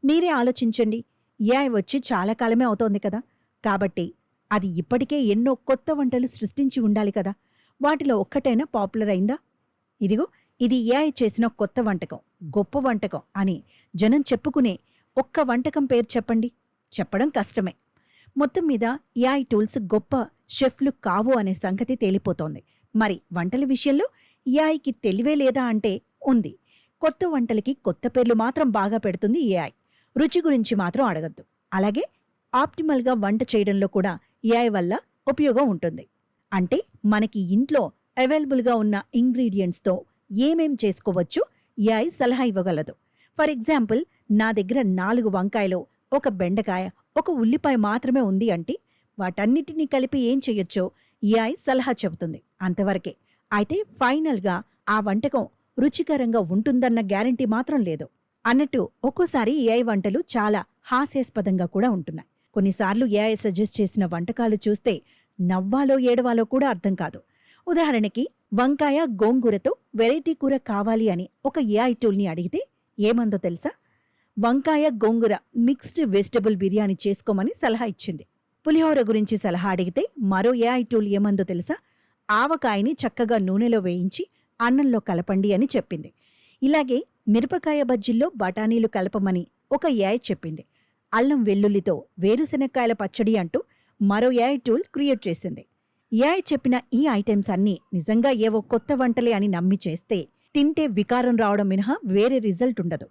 మీరే ఆలోచించండి. ఏఐ వచ్చి చాలా కాలమే అవుతోంది కదా! కాబట్టి అది ఇప్పటికే ఎన్నో కొత్త వంటలు సృష్టించి ఉండాలి కదా! వాటిలో ఒక్కటైనా పాపులర్ అయిందా? ఇదిగో ఇది ఏఐ చేసిన కొత్త వంటకం, గొప్ప వంటకం అని జనం చెప్పుకునే ఒక్క వంటకం పేరు చెప్పండి. చెప్పడం కష్టమే. మొత్తం మీద ఏఐ టూల్స్ గొప్ప షెఫ్లు కావు అనే సంగతి తేలిపోతోంది. మరి వంటల విషయంలో ఏఐకి తెలివే లేదా అంటే ఉంది. కొత్త వంటలకి కొత్త పేర్లు మాత్రం బాగా పెడుతుంది ఏఐ. రుచి గురించి మాత్రం అడగద్దు. అలాగే ఆప్టిమల్గా వంట చేయడంలో కూడా ఏఐ వల్ల ఉపయోగం ఉంటుంది. అంటే మనకి ఇంట్లో అవైలబుల్గా ఉన్న ఇంగ్రీడియంట్స్తో ఏమేం చేసుకోవచ్చో ఏఐ సలహా ఇవ్వగలదు. ఫర్ ఎగ్జాంపుల్, నా దగ్గర 4 వంకాయలు, ఒక బెండకాయ, ఒక ఉల్లిపాయ మాత్రమే ఉంది అంటే వాటన్నిటినీ కలిపి ఏం చెయ్యొచ్చో ఏఐ సలహా చెబుతుంది. అంతవరకే. అయితే ఫైనల్గా ఆ వంటకం రుచికరంగా ఉంటుందన్న గ్యారంటీ మాత్రం లేదు. అన్నట్టు ఒక్కోసారి ఏఐ వంటలు చాలా హాస్యాస్పదంగా కూడా ఉంటున్నాయి. కొన్నిసార్లు ఏఐ సజెస్ట్ చేసిన వంటకాలు చూస్తే నవ్వాలో ఏడవాలో కూడా అర్థం కాదు. ఉదాహరణకి, వంకాయ గోంగూరతో వెరైటీ కూర కావాలి అని ఒక ఏఐ టూల్ని అడిగితే ఏమందో తెలుసా? వంకాయ గోంగూర మిక్స్డ్ వెజిటబుల్ బిర్యానీ చేసుకోమని సలహా ఇచ్చింది. పులిహోర గురించి సలహా అడిగితే మరో ఏఐ టూల్ ఏమందో తెలుసా? ఆవకాయని చక్కగా నూనెలో వేయించి అన్నంలో కలపండి అని చెప్పింది. ఇలాగే మిరపకాయ బజ్జీల్లో బఠానీలు కలపమని ఒక ఏఐ చెప్పింది. అల్లం వెల్లుల్లితో వేరుశెనక్కాయల పచ్చడి అంటూ మరో ఏఐ టూల్ క్రియేట్ చేసింది. ఏఐ చెప్పిన ఈ ఐటెమ్స్ అన్నీ నిజంగా ఏవో కొత్త వంటలే అని నమ్మి చేస్తే తింటే వికారం రావడం మినహా వేరే రిజల్ట్ ఉండదు.